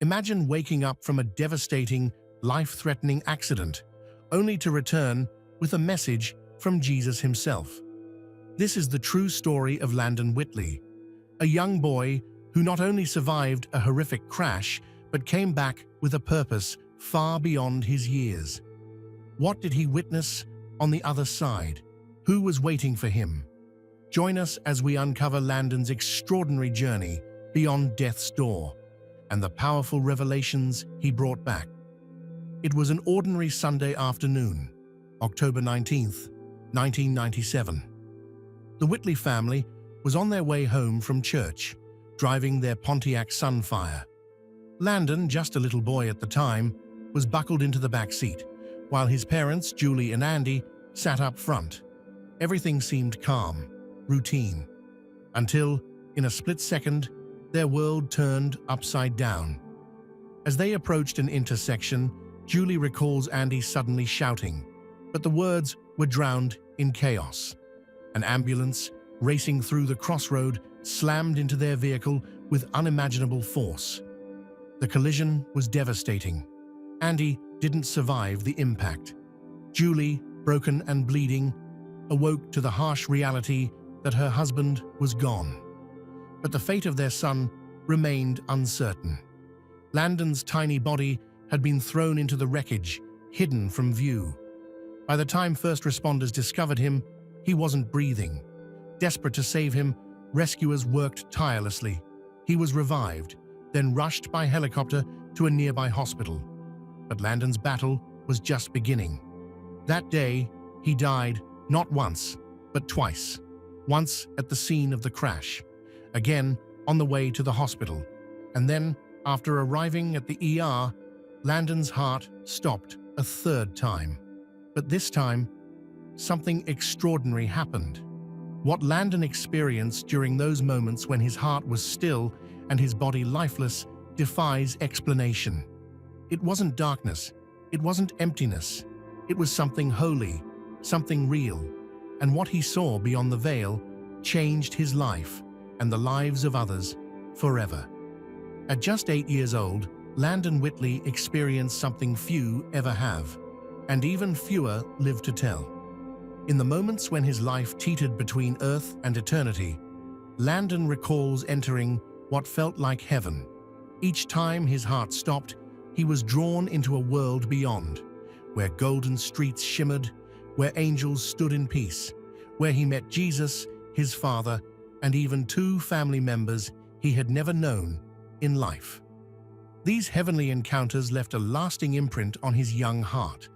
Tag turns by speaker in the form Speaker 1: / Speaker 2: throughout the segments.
Speaker 1: Imagine waking up from a devastating, life-threatening accident, only to return with a message from Jesus himself. This is the true story of Landon Whitley, a young boy who not only survived a horrific crash, but came back with a purpose far beyond his years. What did he witness on the other side? Who was waiting for him? Join us as we uncover Landon's extraordinary journey beyond death's door and the powerful revelations he brought back. It was an ordinary Sunday afternoon, October 19th, 1997. The Whitley family was on their way home from church, driving their Pontiac Sunfire. Landon, just a little boy at the time, was buckled into the back seat, while his parents, Julie and Andy, sat up front. Everything seemed calm, routine, until, in a split second, their world turned upside down. As they approached an intersection, Julie recalls Andy suddenly shouting, but the words were drowned in chaos. An ambulance, racing through the crossroad, slammed into their vehicle with unimaginable force. The collision was devastating. Andy didn't survive the impact. Julie, broken and bleeding, awoke to the harsh reality that her husband was gone. But the fate of their son remained uncertain. Landon's tiny body had been thrown into the wreckage, hidden from view. By the time first responders discovered him, he wasn't breathing. Desperate to save him, rescuers worked tirelessly. He was revived, then rushed by helicopter to a nearby hospital. But Landon's battle was just beginning. That day, he died not once, but twice. Once at the scene of the crash, again on the way to the hospital, and then, after arriving at the ER, Landon's heart stopped a third time. But this time, something extraordinary happened. What Landon experienced during those moments when his heart was still and his body lifeless defies explanation. It wasn't darkness, it wasn't emptiness, it was something holy, something real, and what he saw beyond the veil changed his life and the lives of others forever. At just 8 years old, Landon Whitley experienced something few ever have, and even fewer live to tell. In the moments when his life teetered between earth and eternity, Landon recalls entering what felt like heaven. Each time his heart stopped, he was drawn into a world beyond, where golden streets shimmered, where angels stood in peace, where he met Jesus, his father, and even 2 family members he had never known in life. These heavenly encounters left a lasting imprint on his young heart,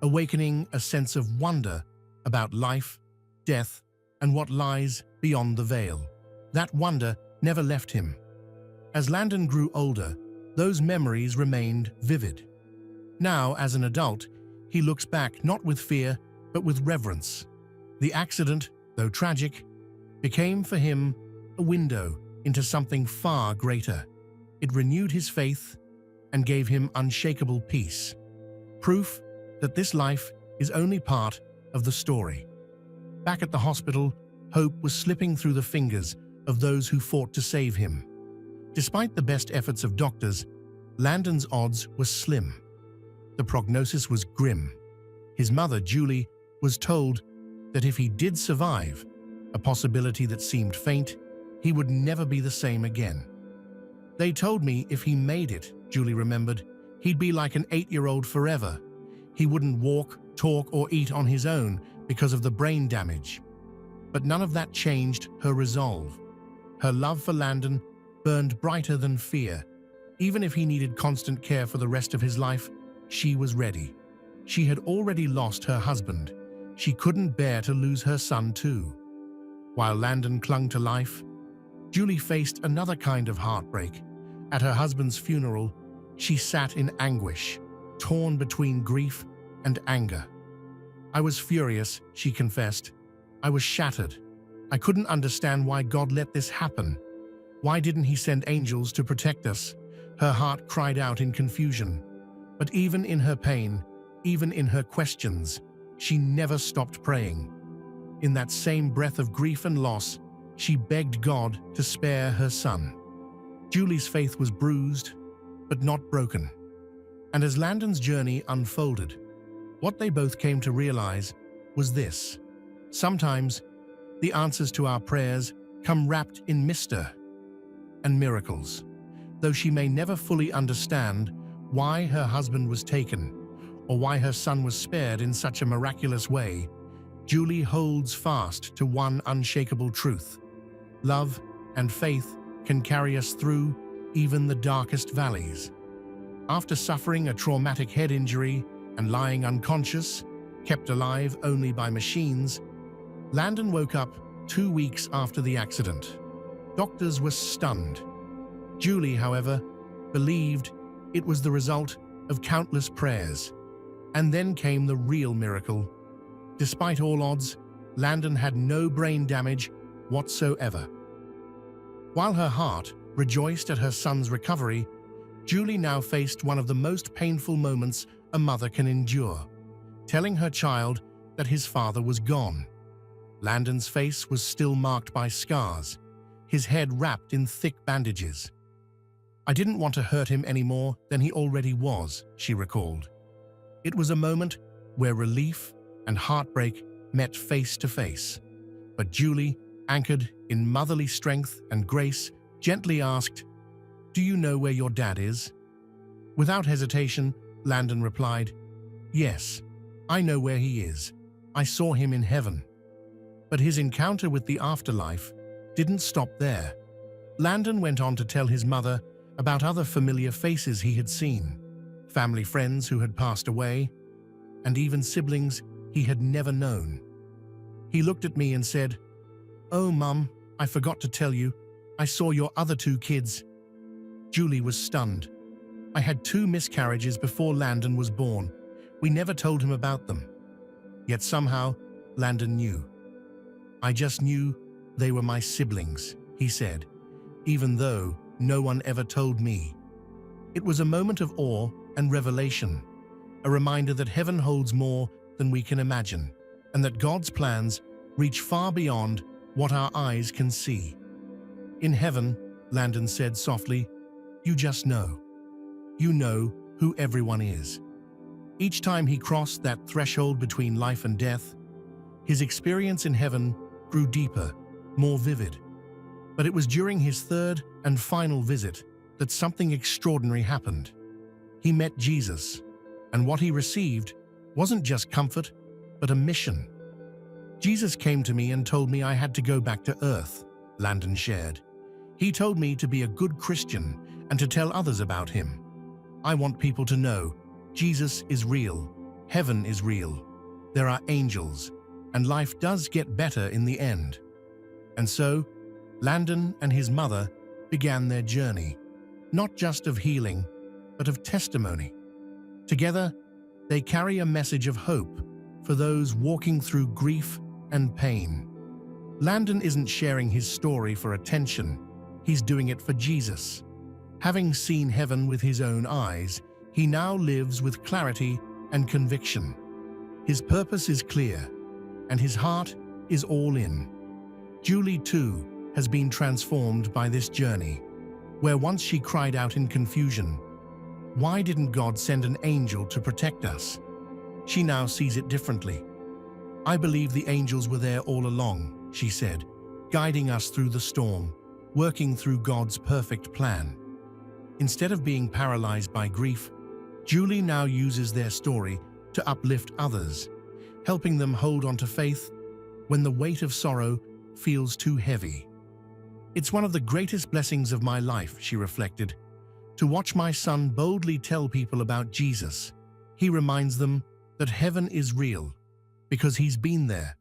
Speaker 1: awakening a sense of wonder about life, death, and what lies beyond the veil. That wonder never left him. As Landon grew older, those memories remained vivid. Now, as an adult, he looks back not with fear, but with reverence. The accident, though tragic, became for him a window into something far greater. It renewed his faith and gave him unshakable peace. Proof that this life is only part of the story. Back at the hospital, hope was slipping through the fingers of those who fought to save him. Despite the best efforts of doctors, Landon's odds were slim. The prognosis was grim. His mother, Julie, was told that if he did survive, a possibility that seemed faint, he would never be the same again. They told me if he made it, Julie remembered, he'd be like an 8-year-old forever. He wouldn't walk, talk, or eat on his own because of the brain damage. But none of that changed her resolve. Her love for Landon burned brighter than fear. Even if he needed constant care for the rest of his life, she was ready. She had already lost her husband. She couldn't bear to lose her son too. While Landon clung to life, Julie faced another kind of heartbreak. At her husband's funeral, she sat in anguish, torn between grief and anger. "I was furious," she confessed. "I was shattered. I couldn't understand why God let this happen. Why didn't he send angels to protect us?" Her heart cried out in confusion. But even in her pain, even in her questions, she never stopped praying. In that same breath of grief and loss, she begged God to spare her son. Julie's faith was bruised, but not broken. And as Landon's journey unfolded, what they both came to realize was this: sometimes the answers to our prayers come wrapped in mystery and miracles. Though she may never fully understand why her husband was taken or why her son was spared in such a miraculous way, Julie holds fast to one unshakable truth: love and faith can carry us through even the darkest valleys. After suffering a traumatic head injury and lying unconscious, kept alive only by machines, Landon woke up 2 weeks after the accident. Doctors were stunned. Julie, however, believed it was the result of countless prayers. And then came the real miracle. Despite all odds, Landon had no brain damage whatsoever. While her heart rejoiced at her son's recovery, Julie now faced one of the most painful moments a mother can endure: telling her child that his father was gone. Landon's face was still marked by scars, his head wrapped in thick bandages. "I didn't want to hurt him any more than he already was," she recalled. It was a moment where relief and heartbreak met face to face. But Julie, anchored in motherly strength and grace, gently asked, "Do you know where your dad is?" Without hesitation, Landon replied, "Yes, I know where he is. I saw him in heaven." But his encounter with the afterlife didn't stop there. Landon went on to tell his mother about other familiar faces he had seen, family friends who had passed away, and even siblings he had never known. He looked at me and said, "Oh, Mum, I forgot to tell you, I saw your other 2 kids." Julie was stunned. "I had 2 miscarriages before Landon was born. We never told him about them." Yet somehow, Landon knew. "I just knew they were my siblings," he said, "even though no one ever told me." It was a moment of awe and revelation, a reminder that heaven holds more than we can imagine, and that God's plans reach far beyond what our eyes can see. "In heaven," Landon said softly, "you just know. You know who everyone is." Each time he crossed that threshold between life and death, his experience in heaven grew deeper, more vivid. But it was during his 3rd and final visit that something extraordinary happened. He met Jesus, and what he received wasn't just comfort, but a mission. "Jesus came to me and told me I had to go back to earth," Landon shared. "He told me to be a good Christian and to tell others about him. I want people to know Jesus is real, heaven is real, there are angels, and life does get better in the end." And so, Landon and his mother began their journey, not just of healing, but of testimony. Together, they carry a message of hope for those walking through grief and pain. Landon isn't sharing his story for attention, he's doing it for Jesus. Having seen heaven with his own eyes, he now lives with clarity and conviction. His purpose is clear, and his heart is all in. Julie, too, has been transformed by this journey, where once she cried out in confusion, "Why didn't God send an angel to protect us?" She now sees it differently. "I believe the angels were there all along," she said, "guiding us through the storm, working through God's perfect plan." Instead of being paralyzed by grief, Julie now uses their story to uplift others, helping them hold on to faith when the weight of sorrow feels too heavy. "It's one of the greatest blessings of my life," she reflected, "to watch my son boldly tell people about Jesus. He reminds them that heaven is real, because he's been there."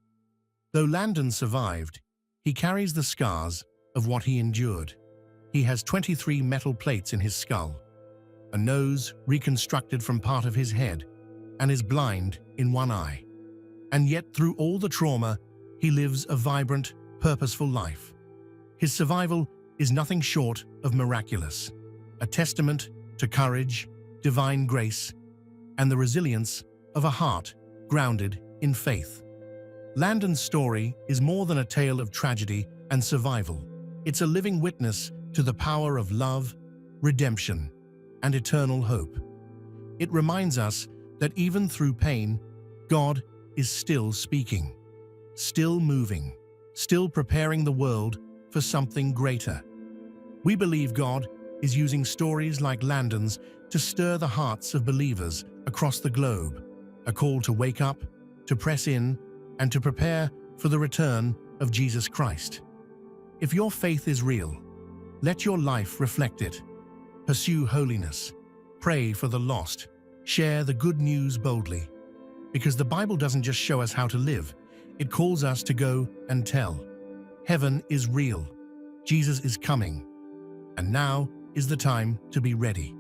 Speaker 1: Though Landon survived, he carries the scars of what he endured. He has 23 metal plates in his skull, a nose reconstructed from part of his head, and is blind in one eye. And yet, through all the trauma, he lives a vibrant, purposeful life. His survival is nothing short of miraculous, a testament to courage, divine grace, and the resilience of a heart grounded in faith. Landon's story is more than a tale of tragedy and survival. It's a living witness to the power of love, redemption, and eternal hope. It reminds us that even through pain, God is still speaking, still moving, still preparing the world for something greater. We believe God is using stories like Landon's to stir the hearts of believers across the globe, a call to wake up, to press in, and to prepare for the return of Jesus Christ. If your faith is real, let your life reflect it. Pursue holiness, pray for the lost, share the good news boldly. Because the Bible doesn't just show us how to live, it calls us to go and tell. Heaven is real, Jesus is coming, and now is the time to be ready.